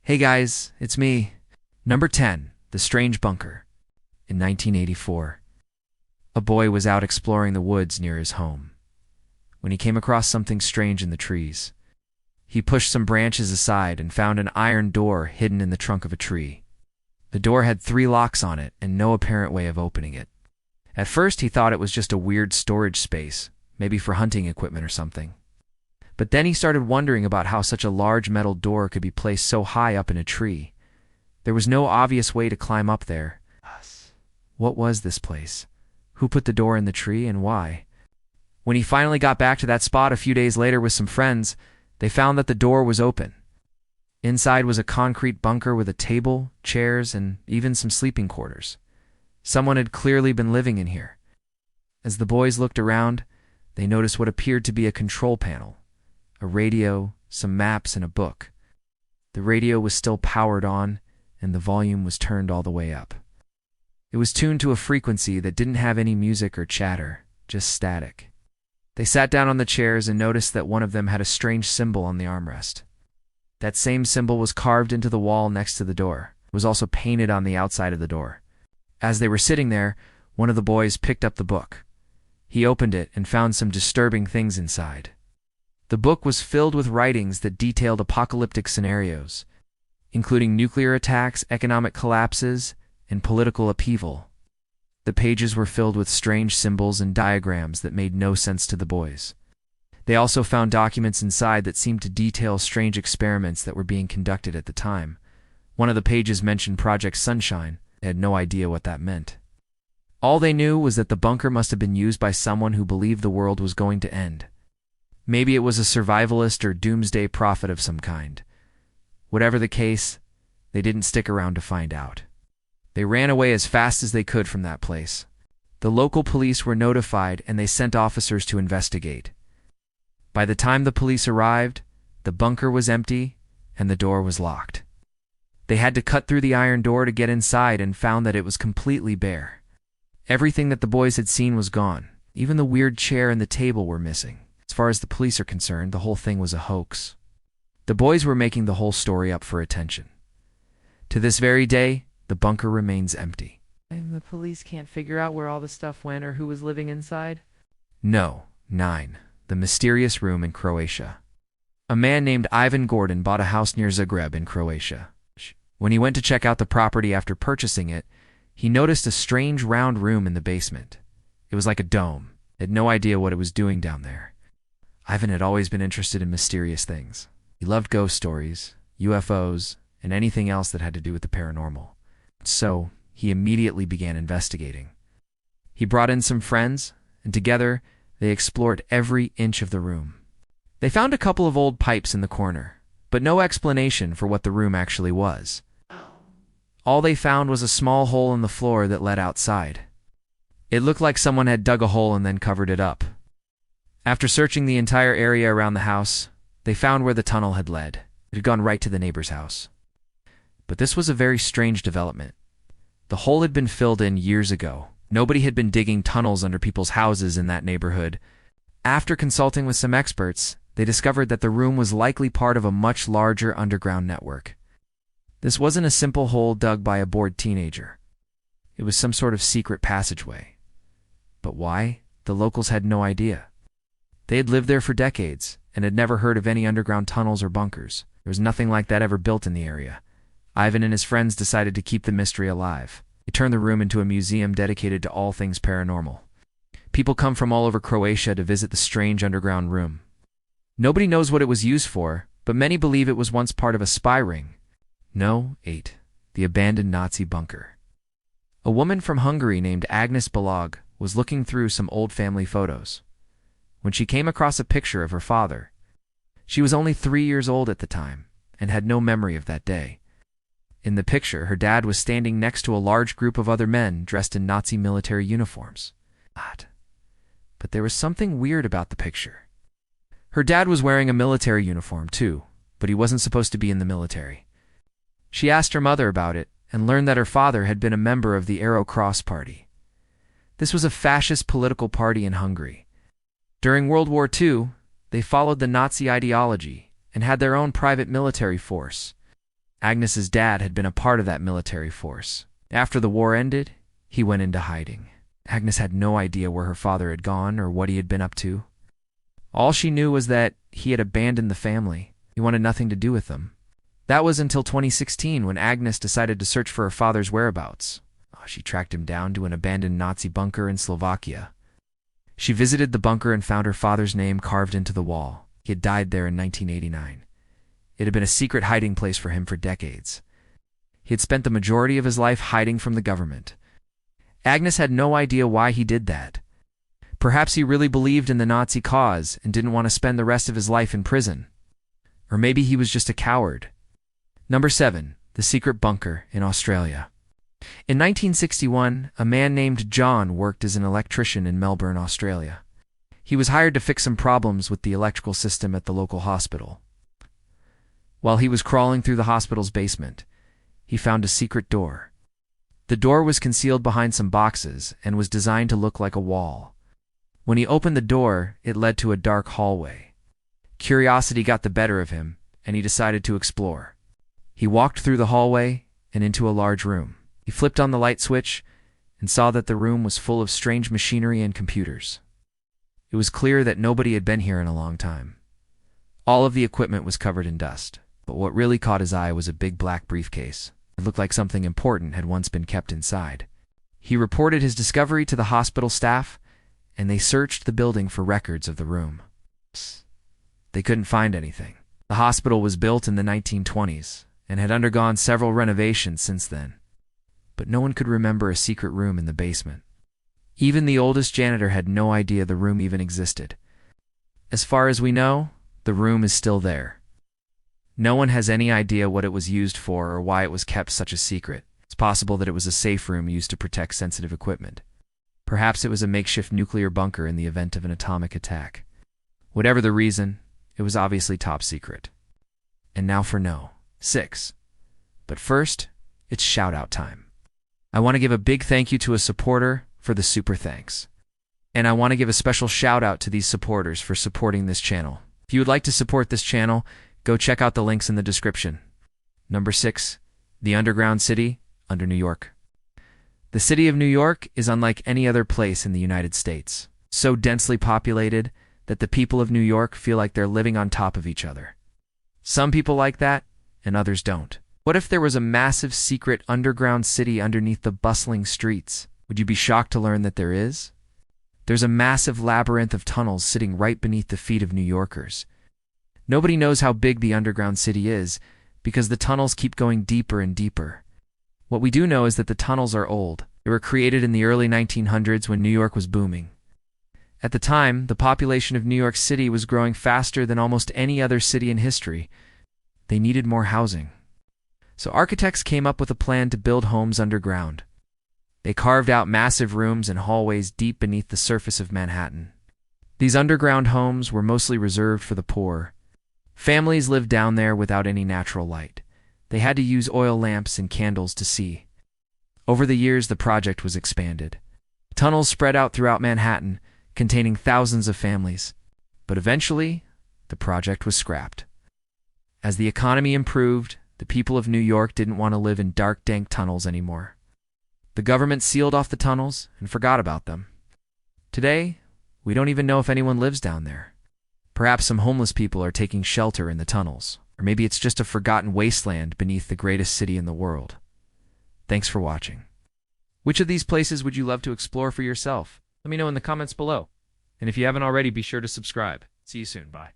Hey guys, it's me. Number 10, The Strange Bunker. In 1984, a boy was out exploring the woods near his home when he came across something strange in the trees. He pushed some branches aside and found an iron door hidden in the trunk of a tree. The door had 3 locks on it and no apparent way of opening it. At first he thought it was just a weird storage space, maybe for hunting equipment or something. But then he started wondering about how such a large metal door could be placed so high up in a tree. There was no obvious way to climb up there. What was this place? Who put the door in the tree and why? When he finally got back to that spot a few days later with some friends, they found that the door was open. Inside was a concrete bunker with a table, chairs, and even some sleeping quarters. Someone had clearly been living in here. As the boys looked around, they noticed what appeared to be a control panel, a radio, some maps, and a book. The radio was still powered on, and the volume was turned all the way up. It was tuned to a frequency that didn't have any music or chatter, just static. They sat down on the chairs and noticed that one of them had a strange symbol on the armrest. That same symbol was carved into the wall next to the door. It was also painted on the outside of the door. As they were sitting there, one of the boys picked up the book. He opened it and found some disturbing things inside. The book was filled with writings that detailed apocalyptic scenarios, including nuclear attacks, economic collapses, and political upheaval. The pages were filled with strange symbols and diagrams that made no sense to the boys. They also found documents inside that seemed to detail strange experiments that were being conducted at the time. One of the pages mentioned Project Sunshine. They had no idea what that meant. All they knew was that the bunker must have been used by someone who believed the world was going to end. Maybe it was a survivalist or doomsday prophet of some kind. Whatever the case, they didn't stick around to find out. They ran away as fast as they could from that place. The local police were notified and they sent officers to investigate. By the time the police arrived, the bunker was empty and the door was locked. They had to cut through the iron door to get inside and found that it was completely bare. Everything that the boys had seen was gone. Even the weird chair and the table were missing. As far as the police are concerned, the whole thing was a hoax. The boys were making the whole story up for attention. To this very day, the bunker remains empty. And the police can't figure out where all the stuff went or who was living inside? No. 9. The Mysterious Room in Croatia. A man named Ivan Gordon bought a house near Zagreb in Croatia. When he went to check out the property after purchasing it, he noticed a strange round room in the basement. It was like a dome. He had no idea what it was doing down there. Ivan had always been interested in mysterious things. He loved ghost stories, UFOs, and anything else that had to do with the paranormal. So, he immediately began investigating. He brought in some friends, and together, they explored every inch of the room. They found a couple of old pipes in the corner, but no explanation for what the room actually was. All they found was a small hole in the floor that led outside. It looked like someone had dug a hole and then covered it up. After searching the entire area around the house, they found where the tunnel had led. It had gone right to the neighbor's house. But this was a very strange development. The hole had been filled in years ago. Nobody had been digging tunnels under people's houses in that neighborhood. After consulting with some experts, they discovered that the room was likely part of a much larger underground network. This wasn't a simple hole dug by a bored teenager. It was some sort of secret passageway. But why? The locals had no idea. They had lived there for decades and had never heard of any underground tunnels or bunkers. There was nothing like that ever built in the area. Ivan and his friends decided to keep the mystery alive. They turned the room into a museum dedicated to all things paranormal. People come from all over Croatia to visit the strange underground room. Nobody knows what it was used for, but many believe it was once part of a spy ring. No. 8. The abandoned Nazi bunker. A woman from Hungary named Agnes Balog was looking through some old family photos when she came across a picture of her father. She was only 3 years old at the time and had no memory of that day. In the picture, her dad was standing next to a large group of other men dressed in Nazi military uniforms. But there was something weird about the picture. Her dad was wearing a military uniform too, but he wasn't supposed to be in the military. She asked her mother about it and learned that her father had been a member of the Arrow Cross Party. This was a fascist political party in Hungary. During World War II, they followed the Nazi ideology and had their own private military force. Agnes's dad had been a part of that military force. After the war ended, he went into hiding. Agnes had no idea where her father had gone or what he had been up to. All she knew was that he had abandoned the family. He wanted nothing to do with them. That was until 2016 when Agnes decided to search for her father's whereabouts. She tracked him down to an abandoned Nazi bunker in Slovakia. She visited the bunker and found her father's name carved into the wall. He had died there in 1989. It had been a secret hiding place for him for decades. He had spent the majority of his life hiding from the government. Agnes had no idea why he did that. Perhaps he really believed in the Nazi cause and didn't want to spend the rest of his life in prison. Or maybe he was just a coward. Number 7. The secret bunker in Australia. In 1961, a man named John worked as an electrician in Melbourne, Australia. He was hired to fix some problems with the electrical system at the local hospital. While he was crawling through the hospital's basement, he found a secret door. The door was concealed behind some boxes and was designed to look like a wall. When he opened the door, it led to a dark hallway. Curiosity got the better of him, and he decided to explore. He walked through the hallway and into a large room. He flipped on the light switch and saw that the room was full of strange machinery and computers. It was clear that nobody had been here in a long time. All of the equipment was covered in dust, but what really caught his eye was a big black briefcase. It looked like something important had once been kept inside. He reported his discovery to the hospital staff, and they searched the building for records of the room. They couldn't find anything. The hospital was built in the 1920s and had undergone several renovations since then. But no one could remember a secret room in the basement. Even the oldest janitor had no idea the room even existed. As far as we know, the room is still there. No one has any idea what it was used for or why it was kept such a secret. It's possible that it was a safe room used to protect sensitive equipment. Perhaps it was a makeshift nuclear bunker in the event of an atomic attack. Whatever the reason, it was obviously top secret. And now for No. 6. But first, it's shout-out time. I want to give a big thank you to a supporter for the super thanks. And I want to give a special shout out to these supporters for supporting this channel. If you would like to support this channel, go check out the links in the description. Number 6. The Underground City under New York. The city of New York is unlike any other place in the United States. So densely populated that the people of New York feel like they're living on top of each other. Some people like that, and others don't. What if there was a massive secret underground city underneath the bustling streets? Would you be shocked to learn that there is? There's a massive labyrinth of tunnels sitting right beneath the feet of New Yorkers. Nobody knows how big the underground city is because the tunnels keep going deeper and deeper. What we do know is that the tunnels are old. They were created in the early 1900s when New York was booming. At the time, the population of New York City was growing faster than almost any other city in history. They needed more housing. So architects came up with a plan to build homes underground. They carved out massive rooms and hallways deep beneath the surface of Manhattan. These underground homes were mostly reserved for the poor. Families lived down there without any natural light. They had to use oil lamps and candles to see. Over the years, the project was expanded. Tunnels spread out throughout Manhattan, containing thousands of families. But eventually, the project was scrapped. As the economy improved, the people of New York didn't want to live in dark, dank tunnels anymore. The government sealed off the tunnels and forgot about them. Today, we don't even know if anyone lives down there. Perhaps some homeless people are taking shelter in the tunnels, or maybe it's just a forgotten wasteland beneath the greatest city in the world. Thanks for watching. Which of these places would you love to explore for yourself? Let me know in the comments below. And if you haven't already, be sure to subscribe. See you soon. Bye.